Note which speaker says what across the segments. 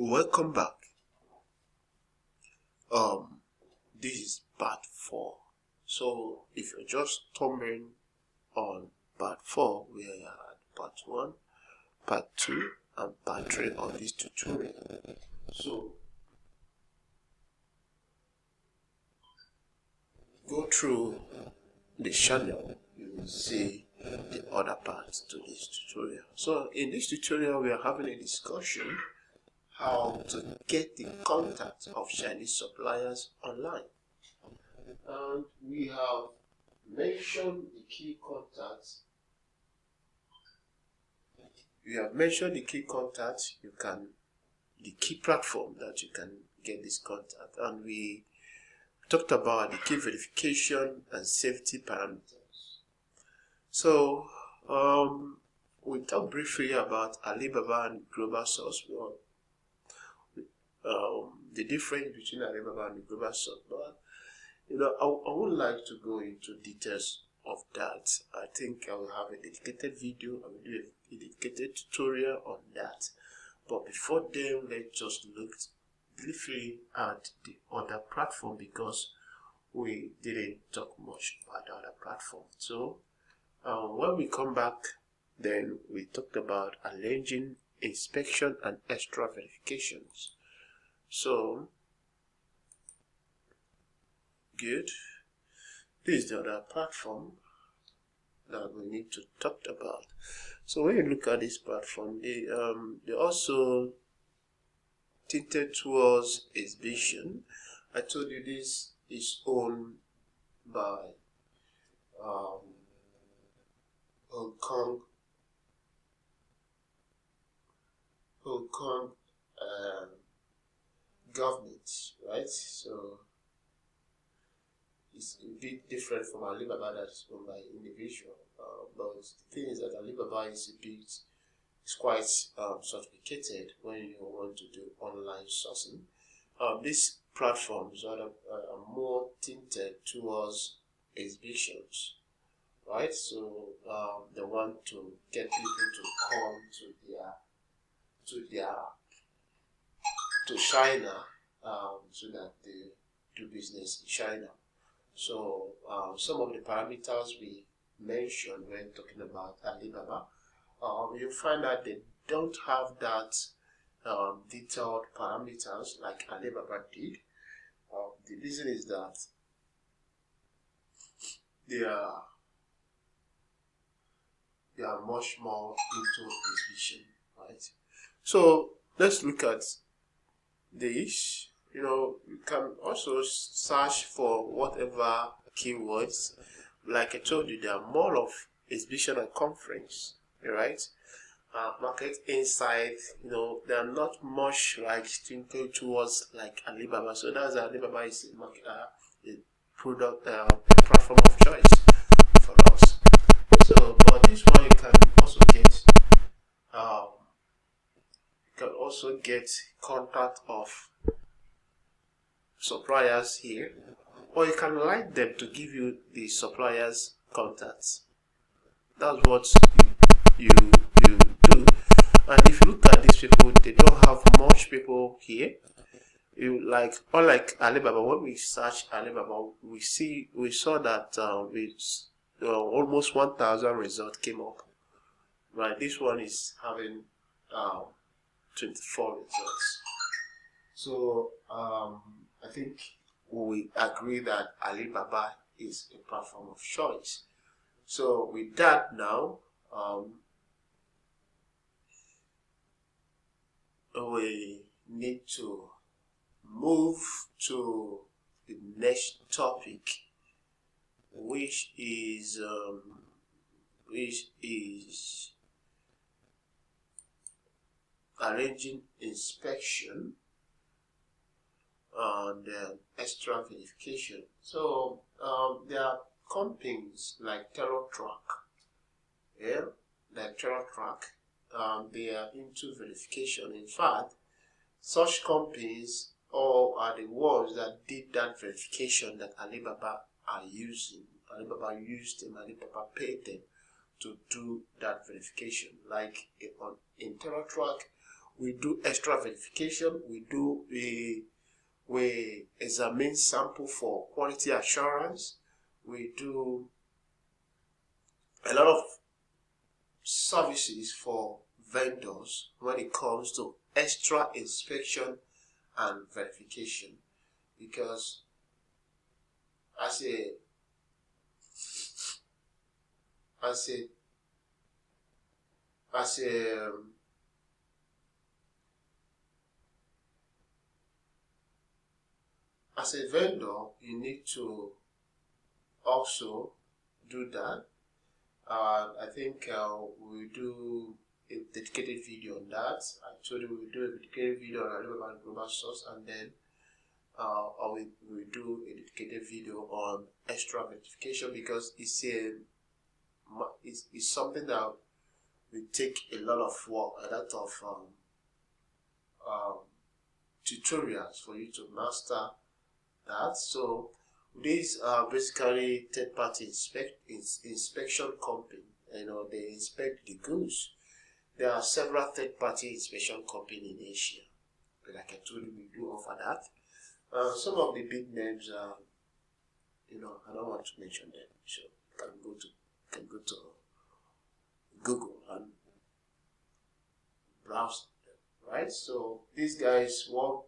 Speaker 1: Welcome back. This is part 4. So if you're just stumbling on part 4, we are at part 1, part 2, and part 3 of this tutorial. So go through the channel, you will see the other parts to this tutorial. So in this tutorial, we are having a discussion how to get the contact of Chinese suppliers online. And we have mentioned the key contacts. The key platform that you can get this contact, and we talked about the key verification and safety parameters. So we talked briefly about Alibaba and global source. The difference between Alibaba and the global source, but I would like to go into details of that. I think I will have a dedicated video, I will do a dedicated tutorial on that. But before then, let's just look briefly at the other platform, because we didn't talk much about the other platform. So when we come back, then we talked about arranging inspection and extra verifications. So good. This is the other platform that we need to talk about. So when you look at this platform, they also tinted towards exhibition. I told you this is owned by Hong Kong government, right? So it's a bit different from Alibaba that's owned by individual. But the thing is that Alibaba is quite sophisticated when you want to do online sourcing. These platforms are more tinted towards exhibitions, right? So they want to get people to come to China, so that they do business in China. So some of the parameters we mentioned when talking about Alibaba, you find that they don't have that detailed parameters like Alibaba did. The reason is that they are much more into exhibition, right? So let's look at this. You can also search for whatever keywords. Like I told you, there are more of exhibition and conference, right? Market insight, they are not much like tinted towards like Alibaba. So that's Alibaba is a product, a platform of choice for us. So, but this one you can also get contact of suppliers here, or you can like them to give you the suppliers contacts. That's what you do. And if you look at these people, they don't have much people here. Unlike Alibaba, when we search Alibaba, we saw that almost 1,000 results came up. Right, this one is having 24 results. So I think we agree that Alibaba is a platform of choice. So with that now, we need to move to the next topic, which is arranging inspection and extra verification. So there are companies like TerraTrack. They are into verification. In fact, such companies all are the ones that did that verification that Alibaba are using. Alibaba used them, Alibaba paid them to do that verification. Like in TerraTrack, We do extra verification. We examine sample for quality assurance. We do a lot of services for vendors when it comes to extra inspection and verification, because as a vendor, you need to also do that. I think we'll do a dedicated video on that. I told you we'll do a dedicated video on Alibaba and global source, and then we'll do a dedicated video on extra verification, because it's something that will take a lot of work, a lot of tutorials for you to master that. So these are basically third-party inspection company. They inspect the goods. There are several third-party inspection companies in Asia. But like I told you, we do offer that. Some of the big names, I don't want to mention them. So you can go to Google and browse them, right? So these guys, what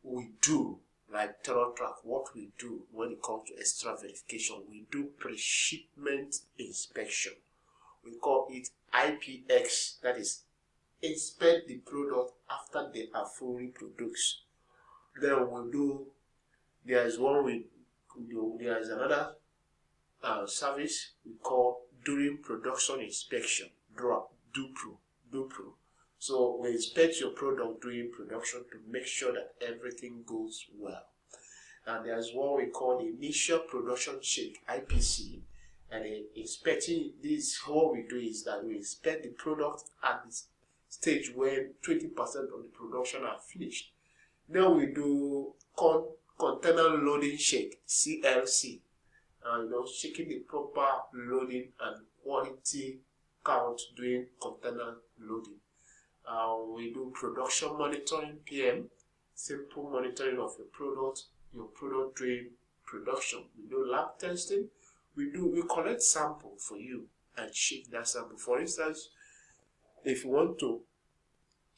Speaker 1: we do, like TerraTrack, what we do when it comes to extra verification, we do pre-shipment inspection. We call it IPX, that is, inspect the product after they are fully produced. Then there's another service we call during production inspection, DUPRO. So we inspect your product during production to make sure that everything goes well. And there's what we call the initial production check, IPC. And inspecting this, what we do is that we inspect the product at the stage when 20% of the production are finished. Then we do container loading check, CLC. Checking the proper loading and quality count during container loading. We do production monitoring, PM, simple monitoring of your product during production. We do lab testing. We collect sample for you and shake that sample. For instance, if you want to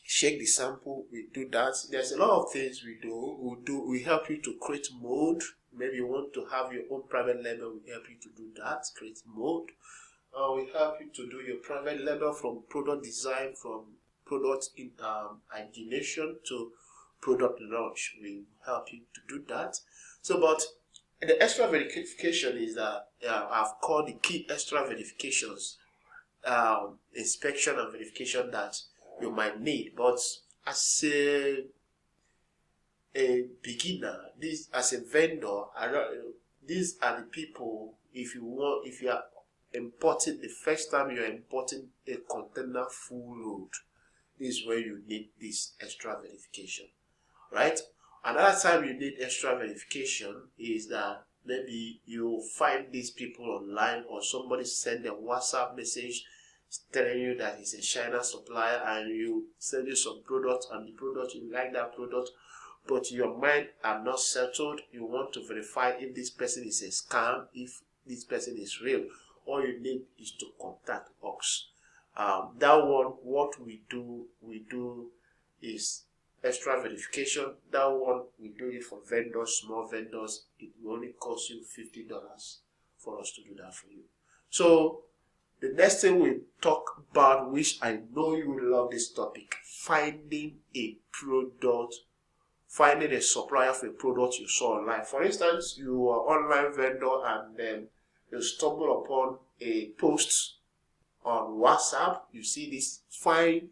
Speaker 1: shake the sample, we do that. There's a lot of things we do. We help you to create mold. Maybe you want to have your own private label, we help you to do that, create mold. We help you to do your private label, from product design, from product ideation to product launch. We help you to do that. So, but the extra verification is that I've called the key extra verifications, inspection and verification that you might need. But as a beginner, as a vendor, these are the people. If you are importing, the first time you are importing a container full load, this is where you need this extra verification, right? Another time you need extra verification is that maybe you find these people online, or somebody send a WhatsApp message telling you that it's a China supplier, and you send you some product, and the product, you like that product, but your mind are not settled. You want to verify if this person is a scam, if this person is real. All you need is to contact us. That one, what we do is extra verification. That one, we do it for vendors, small vendors. It will only cost you $50 for us to do that for you. So the next thing we talk about, which I know you will love this topic, finding a supplier for a product you saw online. For instance, you are an online vendor, and then you stumble upon a post on WhatsApp. You see this fine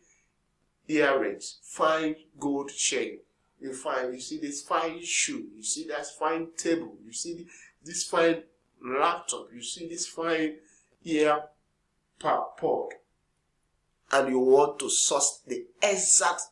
Speaker 1: earrings, fine gold chain. You see this fine shoe. You see that fine table. You see this fine laptop. You see this fine ear pod, and you want to source the exact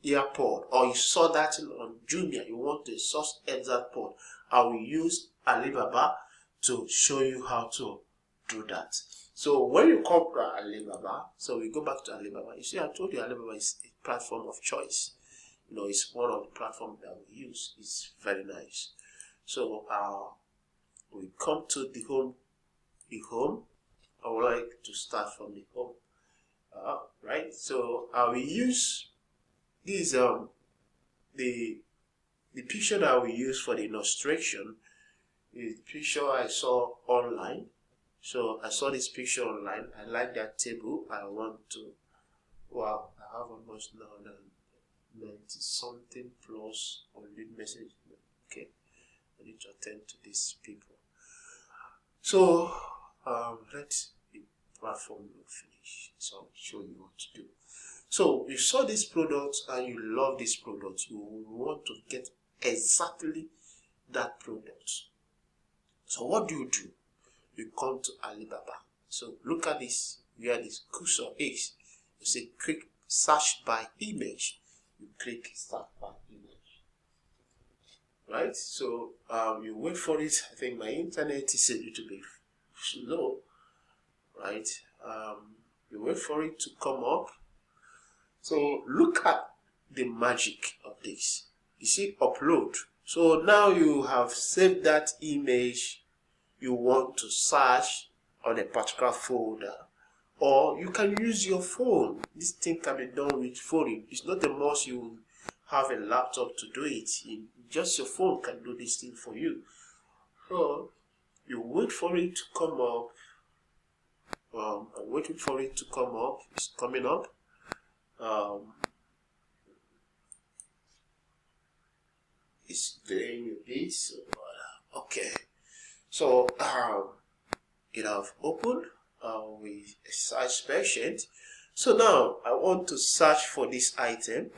Speaker 1: earpod, or you saw that on Jumia, you want to source exact pod. I will use Alibaba to show you how to do that. So when you come to Alibaba, so we go back to Alibaba. You see, I told you Alibaba is a platform of choice. You know, it's one of the platforms that we use. It's very nice. So we come to the home. I would like to start from the home. Right. So we use this the picture that we use for the illustration is the picture I saw online. So I saw this picture online. I like that table. I want to. Wow, I have almost now than 90 something plus on lead message. Okay, I need to attend to these people. So let the platform finish. So I'll show you what to do. So you saw this product and you love this product. You want to get exactly that product. So what do? You come to Alibaba. So look at this, where this cursor is. You say click search by image. You click search by image. Right? So you wait for it. I think my internet is a little bit slow. Right? You wait for it to come up. So look at the magic of this. You see upload. So now you have saved that image you want to search on a particular folder, or you can use your phone. This thing can be done with phone. It's not a must you have a laptop to do it. Just your phone can do this thing for you. So you wait for it to come up. I'm waiting for it to come up. It's coming up. It's doing this. Okay. So it have opened with a search patient. So now I want to search for this item.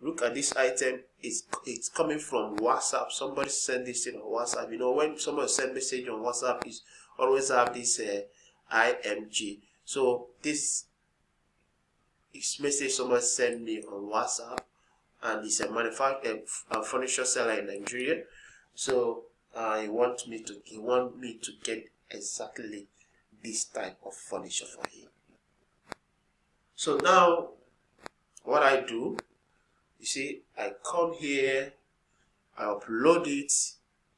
Speaker 1: Look at this item. It's coming from WhatsApp. Somebody sent this in on WhatsApp. You know, when someone send message on WhatsApp, is always have this IMG. So this is message someone sent me on WhatsApp, and it's a manufacturer, furniture seller in Nigeria. So he want me to get exactly this type of furniture for him. So now what I do, you see, I come here, I upload it,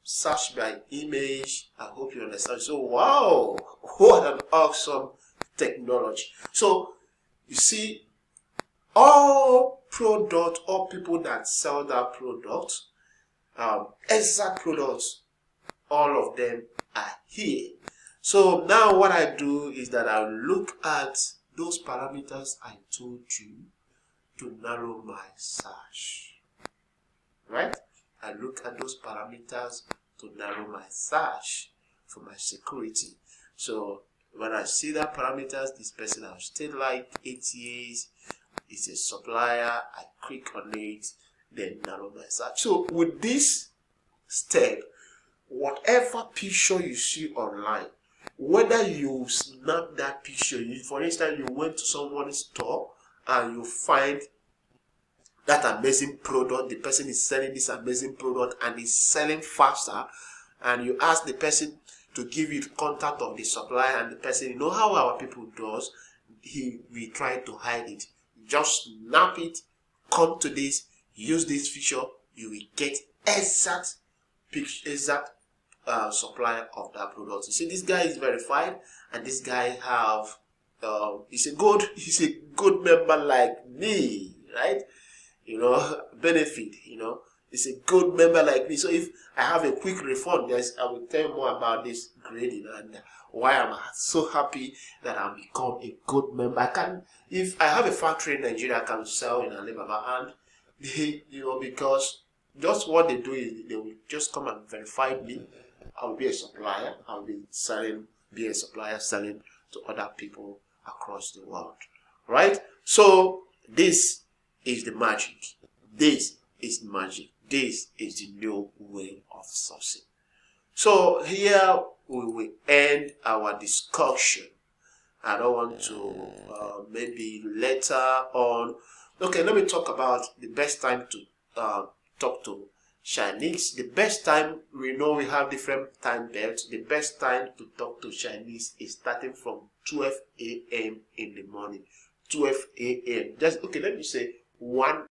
Speaker 1: search by image. I hope you understand. So wow, what an awesome technology. So you see, all people that sell that product, exact products, all of them are here. So now what I do is that I look at those parameters I told you to narrow my search. Right? I look at those parameters to narrow my search for my security. So when I see that parameters, this person has stayed like 8 years, is a supplier, I click on it, then narrow my search. So with this step, whatever picture you see online, whether you snap that picture, for instance, you went to someone's store and you find that amazing product, the person is selling this amazing product and is selling faster, and you ask the person to give you the contact of the supplier, and the person, you know how our people does, we try to hide it. Just snap it, come to this, use this feature, you will get exact supplier of that product. You see, this guy is verified, and this guy have he's a good member like me, right? You know, benefit, you know, it's a good member like me. So if I have a quick refund, I will tell you more about this grading and why I'm so happy that I've become a good member. If I have a factory in Nigeria, I can sell in Alibaba, and they, you know, because just what they do is they will just come and verify me. I'll be a supplier. I'll be a supplier selling to other people across the world, right? So this is the magic. This is magic. This is the new way of sourcing. So here we will end our discussion. I don't want to maybe later on. Okay, let me talk about the best time to talk to Chinese, the best time, we know we have different time belts. The best time to talk to Chinese is starting from 12 a.m. in the morning. 12 a.m. Just, okay, let me say 1